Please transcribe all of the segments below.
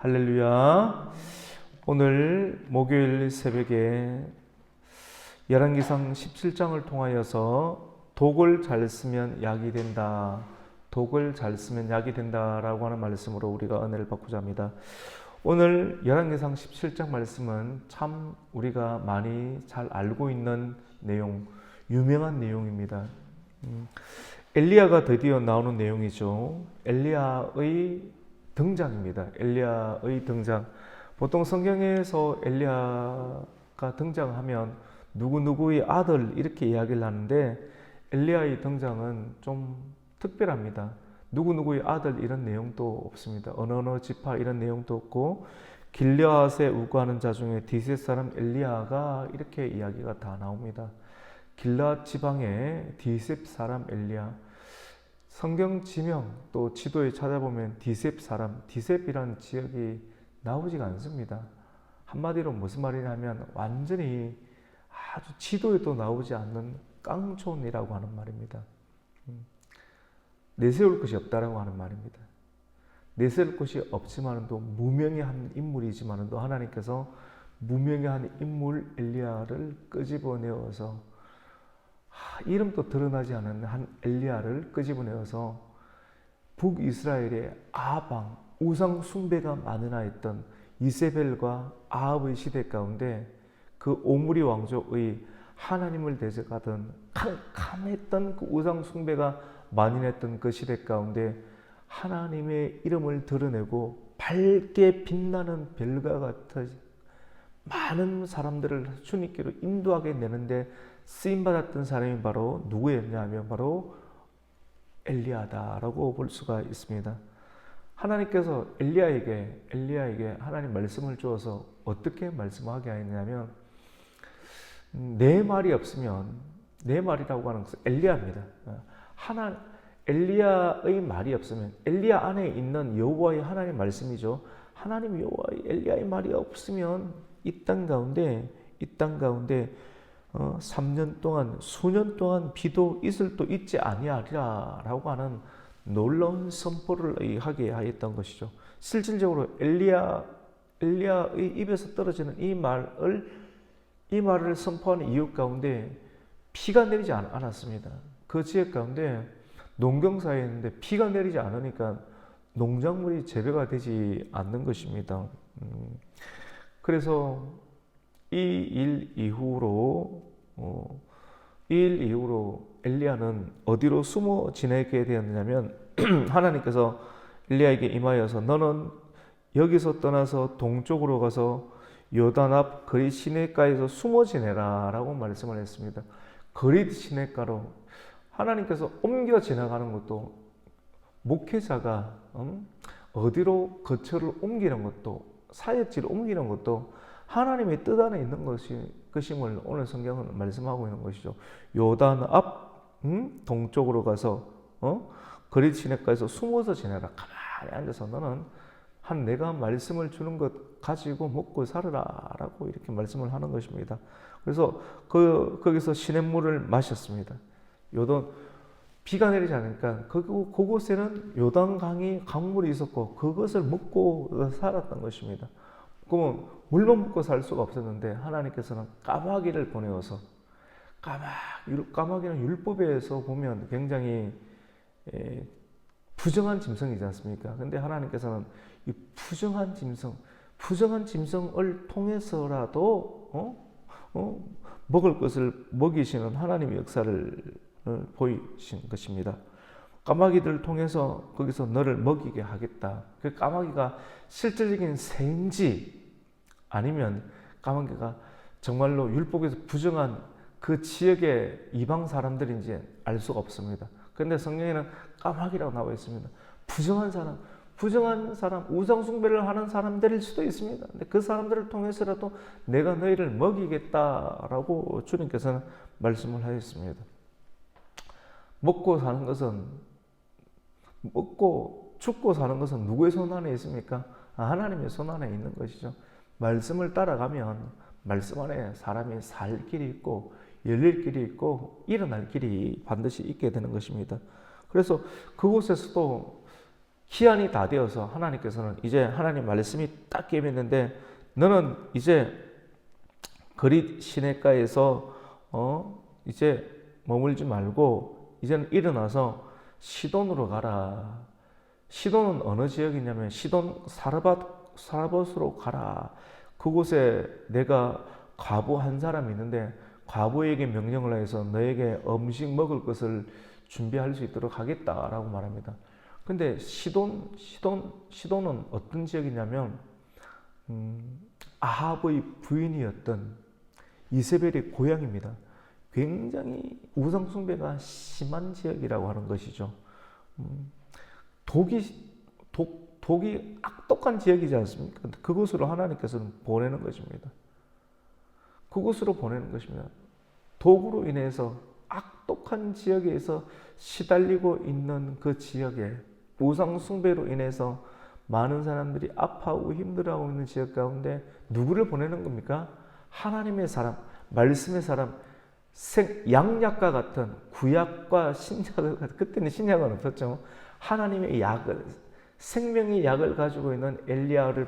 할렐루야. 오늘 목요일 새벽에 열왕기상 17장을 통하여서 독을 잘 쓰면 약이 된다. 독을 잘 쓰면 약이 된다라고 하는 말씀으로 우리가 은혜를 받고자 합니다. 오늘 열왕기상 17장 말씀은 참 우리가 많이 잘 알고 있는 내용, 유명한 내용입니다. 엘리야가 드디어 나오는 내용이죠. 엘리야의 등장입니다. 엘리야의 등장. 보통 성경에서 엘리야가 등장하면 누구누구의 아들 이렇게 이야기를 하는데 엘리야의 등장은 좀 특별합니다. 누구누구의 아들 이런 내용도 없습니다. 어느 지파 이런 내용도 없고 길르앗에 우거하는 자 중에 디셋 사람 엘리야가 이렇게 이야기가 다 나옵니다. 길르앗 지방의 디셉 사람 엘리야. 성경 지명 또 지도에 찾아보면 디셉 사람, 디셉이라는 지역이 나오지가 않습니다. 한마디로 무슨 말이냐면 완전히 아주 지도에도 나오지 않는 깡촌이라고 하는 말입니다. 내세울 것이 없다라고 하는 말입니다. 내세울 것이 없지만도 무명의 인물이지만도 하나님께서 무명의 한 인물 엘리야를 끄집어내어서 이름도 드러나지 않은 한 엘리야를 끄집어내어서 북이스라엘의 아방, 우상 숭배가 만연하였던 이세벨과 아합의 시대 가운데 그 오므리 왕족의 하나님을 대적하던 캄캄했던 그 우상 숭배가 만연했던 그 시대 가운데 하나님의 이름을 드러내고 밝게 빛나는 별과 같은 많은 사람들을 주님께로 인도하게 내는데 쓰임받았던 사람이 바로 누구였냐면 바로 엘리야다라고 볼 수가 있습니다. 하나님께서 엘리야에게 하나님 말씀을 주어서 어떻게 말씀하게 하였냐면 내 말이 없으면 내 말이라고 하는 것은 엘리야입니다. 엘리야의 말이 없으면 엘리야 안에 있는 여호와의 하나님 말씀이죠. 하나님 여호와의 엘리야의 말이 없으면 이 땅 가운데 3년 동안 수년 동안 비도 이슬도 있지 아니하리라라고 하는 놀라운 선포를 하게 하였던 것이죠. 실질적으로 엘리야의 입에서 떨어지는 이 말을 선포하는 이유 가운데 비가 내리지 않았습니다. 그 지역 가운데 농경사에 있는데 비가 내리지 않으니까 농작물이 재배가 되지 않는 것입니다. 그래서 이 일 이후로 엘리야는 어디로 숨어 지내게 되었느냐면 하나님께서 엘리야에게 임하여서 너는 여기서 떠나서 동쪽으로 가서 요단 앞 그릿 시내가에서 숨어 지내라 라고 말씀을 했습니다. 그릿 시내가로 하나님께서 옮겨 지나가는 것도 목회자가 어디로 거처를 옮기는 것도 사역지를 옮기는 것도 하나님의 뜻 안에 있는 것임을 오늘 성경은 말씀하고 있는 것이죠. 요단 앞 동쪽으로 가서 그릿 시내가에서 숨어서 지내라. 가만히 앉아서 너는 내가 말씀을 주는 것 가지고 먹고 살아라라고 이렇게 말씀을 하는 것입니다. 그래서 거기서 시냇물을 마셨습니다. 비가 내리지 않으니까 그곳에는 요단강이 강물이 있었고 그것을 먹고 살았던 것입니다. 그러면 물만 먹고 살 수가 없었는데 하나님께서는 까마귀를 보내어서 까마귀는 율법에서 보면 굉장히 부정한 짐승이지 않습니까? 근데 하나님께서는 이 부정한 짐승을 통해서라도 먹을 것을 먹이시는 하나님의 역사를 보이신 것입니다. 까마귀들을 통해서 거기서 너를 먹이게 하겠다. 그 까마귀가 실질적인 새인지 아니면 까마귀가 정말로 율법에서 부정한 그 지역의 이방 사람들인지 알 수가 없습니다. 그런데 성경에는 까마귀라고 나와 있습니다. 부정한 사람, 우상 숭배를 하는 사람들일 수도 있습니다. 근데 그 사람들을 통해서라도 내가 너희를 먹이겠다라고 주님께서는 말씀을 하셨습니다. 먹고 죽고 사는 것은 누구의 손 안에 있습니까? 하나님의 손 안에 있는 것이죠. 말씀을 따라가면 말씀 안에 사람이 살 길이 있고 열릴 길이 있고 일어날 길이 반드시 있게 되는 것입니다. 그래서 그곳에서도 기한이 다 되어서 하나님께서는 이제 하나님 말씀이 딱 깨었는데 너는 이제 그릿 시냇가에서 이제 머물지 말고 이제는 일어나서 시돈으로 가라. 시돈은 어느 지역이냐면 시돈 사르밧으로 가라. 그곳에 내가 과부 한 사람이 있는데 과부에게 명령을 해서 너에게 음식 먹을 것을 준비할 수 있도록 하겠다라고 말합니다. 근데 시돈은 어떤 지역이냐면 아합의 부인이었던 이세벨의 고향입니다. 굉장히 우상 숭배가 심한 지역이라고 하는 것이죠. 독이 악독한 지역이지 않습니까? 그곳으로 하나님께서는 보내는 것입니다. 그곳으로 보내는 것입니다. 독으로 인해서 악독한 지역에서 시달리고 있는 그 지역에 우상 숭배로 인해서 많은 사람들이 아파하고 힘들어하고 있는 지역 가운데 누구를 보내는 겁니까? 하나님의 사람, 말씀의 사람, 양약과 같은 구약과 신약을, 그때는 신약은 없었죠. 하나님의 약을, 생명의 약을 가지고 있는 엘리야를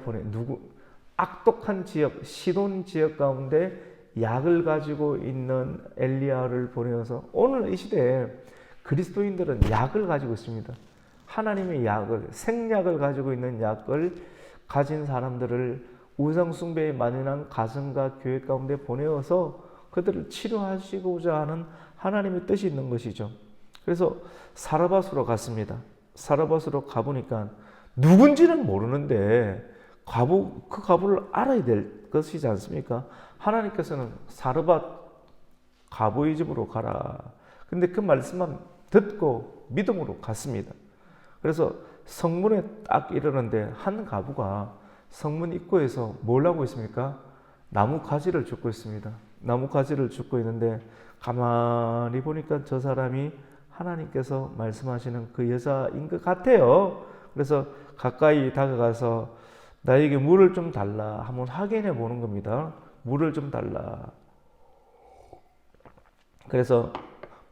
악독한 지역, 시돈 지역 가운데 약을 가지고 있는 엘리야를 보내어서 오늘 이 시대에 그리스도인들은 약을 가지고 있습니다. 하나님의 약을, 생약을 가지고 있는 약을 가진 사람들을 우상숭배에 만연한 가정과 교회 가운데 보내어서 그들을 치료하시고자 하는 하나님의 뜻이 있는 것이죠. 그래서 사르밧으로 갔습니다. 사르밧으로 가보니까 누군지는 모르는데 그 과부를 알아야 될 것이지 않습니까? 하나님께서는 사르밧 과부의 집으로 가라. 근데 그 말씀만 듣고 믿음으로 갔습니다. 그래서 성문에 딱 이르는데 한 과부가 성문 입구에서 뭘 하고 있습니까? 나무 가지를 줍고 있습니다. 나무 가지를 줍고 있는데 가만히 보니까 저 사람이 하나님께서 말씀하시는 그 여자인 것 같아요. 그래서 가까이 다가가서 나에게 물을 좀 달라 한번 확인해 보는 겁니다. 물을 좀 달라. 그래서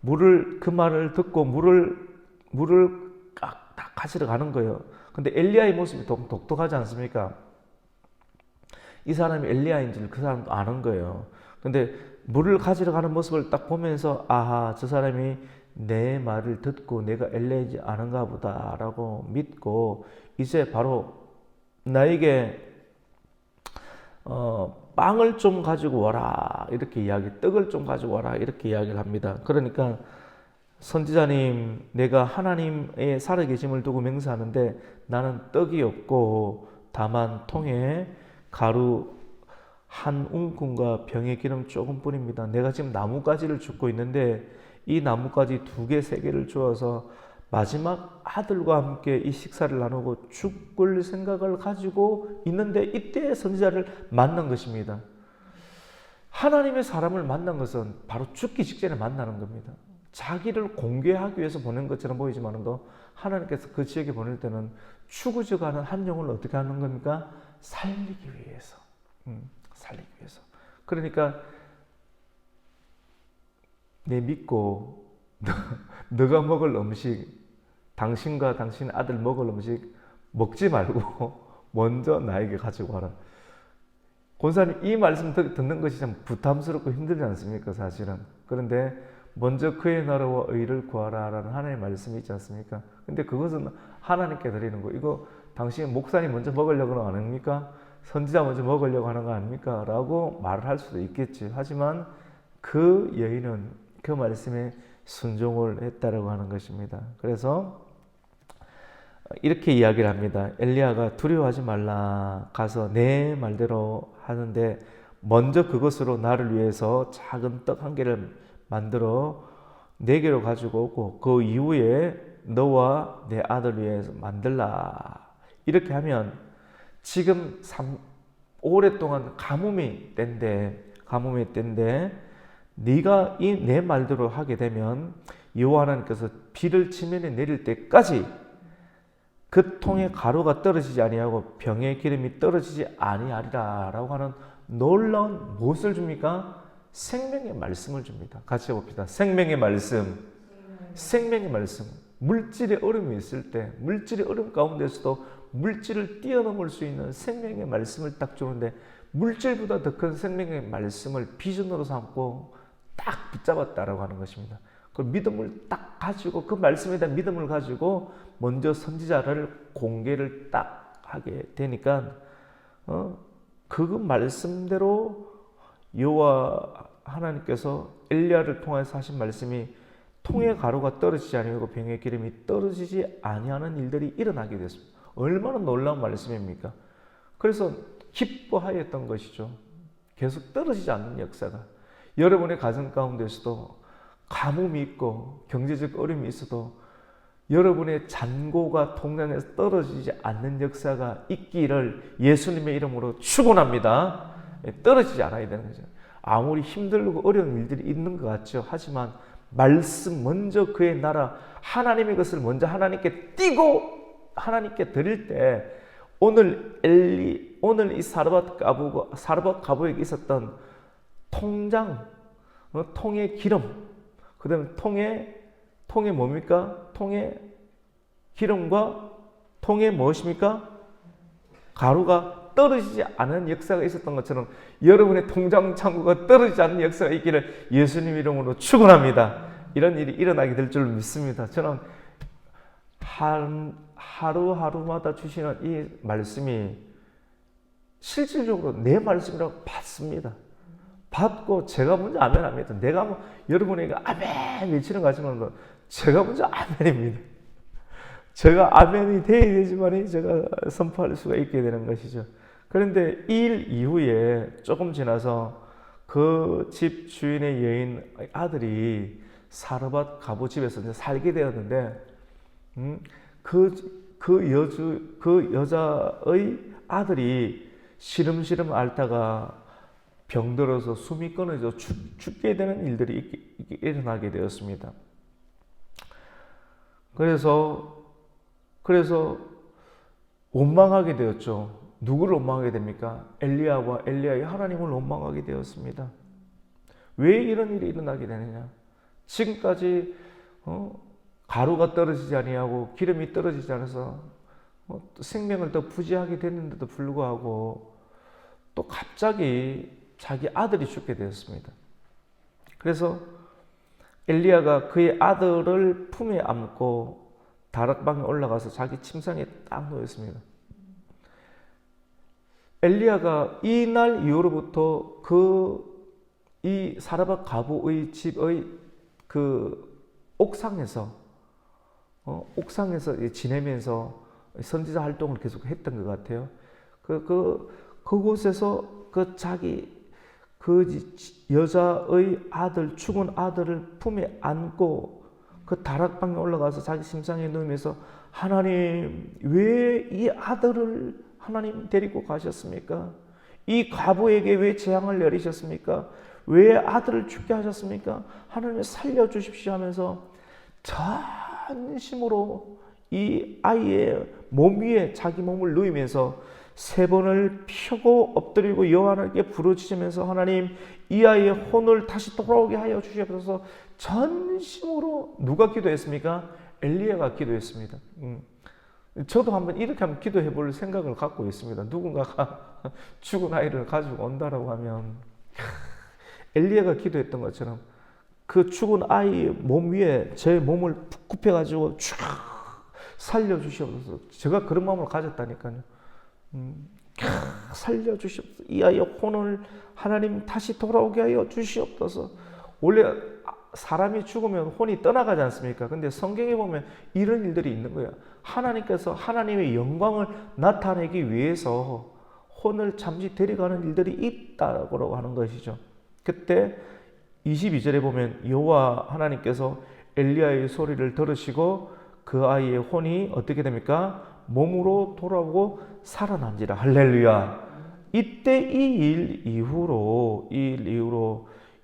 그 말을 듣고 물을 딱 가지러 가는 거예요. 근데 엘리야의 모습이 독특하지 않습니까? 이 사람이 엘리야인지를 그 사람도 아는 거예요. 근데 물을 가지러 가는 모습을 딱 보면서 아하, 저 사람이 내 말을 듣고 내가 엘리야인지 아는가 보다라고 믿고 이제 바로 나에게 빵을 좀 가지고 와라 이렇게 떡을 좀 가지고 와라 이렇게 이야기를 합니다. 그러니까 선지자님, 내가 하나님의 살아계심을 두고 맹세하는데 나는 떡이 없고 다만 통에 가루 한 움큼과 병의 기름 조금뿐입니다. 내가 지금 나뭇가지를 줍고 있는데 이 나뭇가지 2개, 3개를 주어서 마지막 아들과 함께 이 식사를 나누고 죽을 생각을 가지고 있는데 이때 선지자를 만난 것입니다. 하나님의 사람을 만난 것은 바로 죽기 직전에 만나는 겁니다. 자기를 공개하기 위해서 보낸 것처럼 보이지만도 하나님께서 그 지역에 보낼 때는 죽어져가는 한 영혼을 어떻게 하는 겁니까? 살리기 위해서. 살리기 위해서. 그러니까 내 믿고 너가 먹을 음식, 당신과 당신 아들 먹을 음식 먹지 말고 먼저 나에게 가지고 와라. 권사님, 이 말씀 듣는 것이 참 부담스럽고 힘들지 않습니까? 사실은. 그런데 먼저 그의 나라와 의를 구하라라는 하나님의 말씀이 있지 않습니까? 근데 그것은 하나님께 드리는 거. 이거 당신 목사님 먼저 먹으려고 하는 거 아닙니까? 선지자 먼저 먹으려고 하는 거 아닙니까? 라고 말을 할 수도 있겠지. 하지만 그 여인은 그 말씀에 순종을 했다라고 하는 것입니다. 그래서 이렇게 이야기를 합니다. 엘리야가 두려워하지 말라. 가서 내 말대로 하는데 먼저 그것으로 나를 위해서 작은 떡 1개를 만들어 4개로 가지고 오고 그 이후에 너와 내 아들 위해서 만들라. 이렇게 하면 지금 오랫동안 가뭄이 때인데 네가 이 내 말대로 하게 되면 여호와 하나님께서 비를 지면에 내릴 때까지 그 통에 가루가 떨어지지 아니하고 병의 기름이 떨어지지 아니하리라라고 하는 놀라운 무엇을 줍니까? 생명의 말씀을 줍니다. 같이 해봅시다. 생명의 말씀. 생명의 말씀. 물질의 어려움이 있을 때, 물질의 어려움 가운데서도 물질을 뛰어넘을 수 있는 생명의 말씀을 딱 주는데, 물질보다 더 큰 생명의 말씀을 비전으로 삼고 딱 붙잡았다라고 하는 것입니다. 그 믿음을 딱 가지고, 그 말씀에 대한 믿음을 가지고 먼저 선지자를 공개를 딱 하게 되니까 그 말씀대로 여호와 하나님께서 엘리야를 통해서 하신 말씀이 통의 가루가 떨어지지 아니하고 병의 기름이 떨어지지 아니하는 일들이 일어나게 됐습니다. 얼마나 놀라운 말씀입니까? 그래서 기뻐하였던 것이죠. 계속 떨어지지 않는 역사가. 여러분의 가정 가운데서도 가뭄이 있고 경제적 어려움이 있어도 여러분의 잔고가 통장에서 떨어지지 않는 역사가 있기를 예수님의 이름으로 축원합니다. 떨어지지 않아야 되는 거죠. 아무리 힘들고 어려운 일들이 있는 것 같죠. 하지만 말씀 먼저 그의 나라 하나님의 것을 먼저 하나님께 띄고 하나님께 드릴 때 오늘 이 사르밧 가부에게 있었던 통장, 통의 기름, 그 다음에 통의 뭡니까? 통의 기름과 통의 무엇입니까? 가루가 떨어지지 않은 역사가 있었던 것처럼 여러분의 통장 창고가 떨어지지 않는 역사가 있기를 예수님 이름으로 축원합니다. 이런 일이 일어나게 될 줄 믿습니다. 저는 하루하루마다 주시는 이 말씀이 실질적으로 내 말씀이라고 받습니다. 받고 제가 먼저 아멘합니다. 내가 뭐 여러분에게 아멘 외치는 것 같지만 제가 먼저 아멘입니다. 제가 아멘이 돼야 되지만 제가 선포할 수가 있게 되는 것이죠. 그런데 이 일 이후에 조금 지나서 그 집 주인의 여인 아들이 사르밧 가부 집에서 이제 살게 되었는데 그 여자의 아들이 시름시름 앓다가 병들어서 숨이 끊어져 죽게 되는 일들이 일어나게 되었습니다. 그래서 원망하게 되었죠. 누구를 원망하게 됩니까? 엘리야와 엘리야의 하나님을 원망하게 되었습니다. 왜 이런 일이 일어나게 되느냐? 지금까지 가루가 떨어지지 아니하고 기름이 떨어지지 않아서 생명을 더 부지하게 됐는데도 불구하고 또 갑자기 자기 아들이 죽게 되었습니다. 그래서 엘리야가 그의 아들을 품에 안고 다락방에 올라가서 자기 침상에 딱 누웠습니다. 엘리야가 이날 이후로부터 이 사르밧 가부의 집의 그 옥상에서 지내면서 선지자 활동을 계속 했던 것 같아요. 그곳에서 그 여자의 아들, 죽은 아들을 품에 안고 그 다락방에 올라가서 자기 침상에 누우면서 하나님, 왜 이 아들을 하나님 데리고 가셨습니까? 이 가부에게 왜 재앙을 내리셨습니까? 왜 아들을 죽게 하셨습니까? 하나님 살려주십시오 하면서 전심으로 이 아이의 몸 위에 자기 몸을 누이면서 3번을 펴고 엎드리고 여호와께 부르짖으면서 하나님, 이 아이의 혼을 다시 돌아오게 하여 주시옵소서. 전심으로 누가 기도했습니까? 엘리야가 기도했습니다. 저도 한번 이렇게 한번 기도해 볼 생각을 갖고 있습니다. 누군가가 죽은 아이를 가지고 온다라고 하면 엘리야가 기도했던 것처럼 그 죽은 아이 몸 위에 제 몸을 굽혀가지고 쫙 살려주시옵소서. 제가 그런 마음을 가졌다니까요. 살려주시옵소서. 이 아이의 혼을 하나님 다시 돌아오게 하여 주시옵소서. 원래 사람이 죽으면 혼이 떠나가지 않습니까? 근데 성경에 보면 이런 일들이 있는 거예요. 하나님께서 하나님의 영광을 나타내기 위해서 혼을 잠시 데려가는 일들이 있다고 하는 것이죠. 그때 22절에 보면 여호와 하나님께서 엘리야의 소리를 들으시고 그 아이의 혼이 어떻게 됩니까? 몸으로 돌아오고 살아난지라. 할렐루야. 이때 이 일 이후로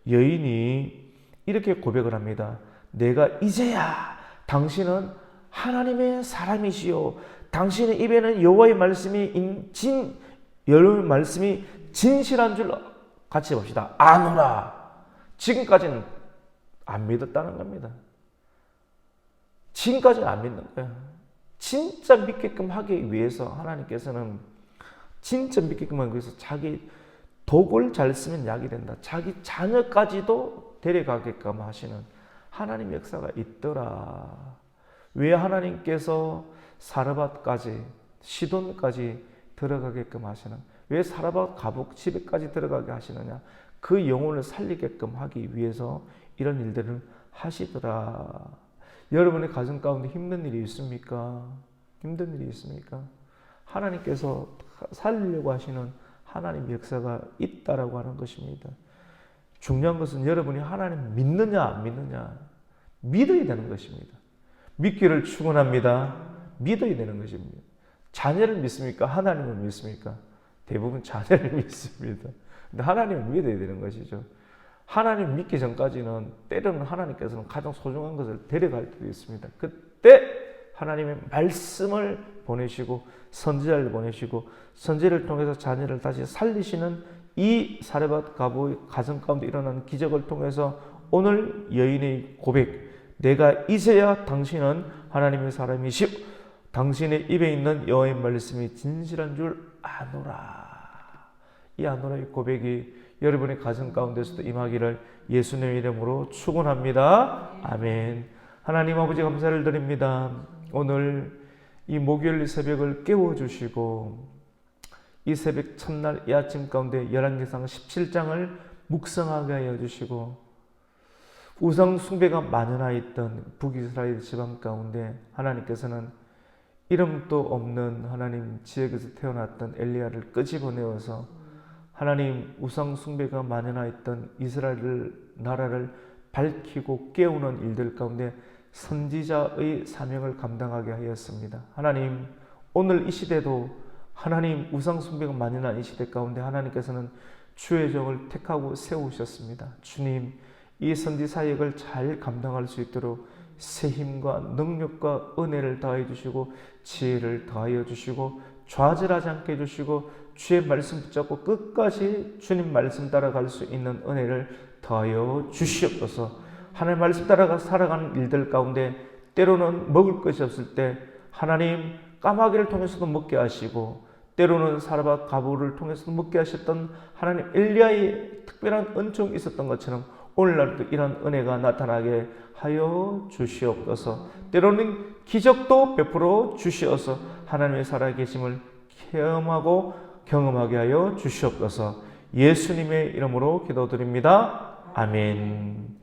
여인이 이렇게 고백을 합니다. 내가 이제야 당신은 하나님의 사람이시요, 당신의 입에는 여호와의 말씀이 진실한 줄 같이 봅시다. 아노라. 지금까지는 안 믿었다는 겁니다. 지금까지는 안 믿는 거야. 진짜 믿게끔 하기 위해서 하나님께서는 진짜 믿게끔 하기 위해서 자기 독을 잘 쓰면 약이 된다. 자기 자녀까지도 데려가게끔 하시는 하나님 역사가 있더라. 왜 하나님께서 사르밧까지 시돈까지 들어가게끔 하시는, 왜 사르밧 가복 집에까지 들어가게 하시느냐? 그 영혼을 살리게끔 하기 위해서 이런 일들을 하시더라. 여러분의 가정 가운데 힘든 일이 있습니까? 힘든 일이 있습니까? 하나님께서 살리려고 하시는 하나님 역사가 있다라고 하는 것입니다. 중요한 것은 여러분이 하나님 믿느냐 안 믿느냐, 믿어야 되는 것입니다. 믿기를 축원합니다. 믿어야 되는 것입니다. 자녀를 믿습니까? 하나님을 믿습니까? 대부분 자녀를 믿습니다. 근데 하나님을 믿어야 되는 것이죠. 하나님 믿기 전까지는 때로는 하나님께서는 가장 소중한 것을 데려갈 때도 있습니다. 그때 하나님의 말씀을 보내시고 선지자를 보내시고 선지를 통해서 자녀를 다시 살리시는 이 사르밧 가부의 가정 가운데 일어나는 기적을 통해서 오늘 여인의 고백, 내가 이제야 당신은 하나님의 사람이시오, 당신의 입에 있는 여호와의 말씀이 진실한 줄 아노라. 이 아노라의 고백이 여러분의 가정 가운데서도 임하기를 예수님의 이름으로 축원합니다. 아멘. 하나님 아버지 감사를 드립니다. 오늘 이 목요일 새벽을 깨워주시고 이 새벽 첫날 이 아침 가운데 열왕기상 17장을 묵상하게 하여 주시고 우상 숭배가 만연하 있던 북이스라엘 지방 가운데 하나님께서는 이름도 없는 하나님 지역에서 태어났던 엘리야를 끄집어내어서 하나님 우상 숭배가 만연하 있던 이스라엘 나라를 밝히고 깨우는 일들 가운데 선지자의 사명을 감당하게 하였습니다. 하나님, 오늘 이 시대도 하나님 우상 숭배가 만연한 이 시대 가운데 하나님께서는 주의 종을 택하고 세우셨습니다. 주님, 이 선지 사역을 잘 감당할 수 있도록 새 힘과 능력과 은혜를 더하여 주시고 지혜를 더하여 주시고 좌절하지 않게 해주시고 주의 말씀 붙잡고 끝까지 주님 말씀 따라갈 수 있는 은혜를 더하여 주시옵소서. 하나님 말씀 따라가 살아가는 일들 가운데 때로는 먹을 것이 없을 때 하나님 까마귀를 통해서도 먹게 하시고 때로는 사르밧 가부를 통해서도 먹게 하셨던 하나님 엘리야의 특별한 은총이 있었던 것처럼 오늘날도 이런 은혜가 나타나게 하여 주시옵소서. 때로는 기적도 베풀어 주시어서 하나님의 살아계심을 체험하고 경험하게 하여 주시옵소서. 예수님의 이름으로 기도드립니다. 아멘.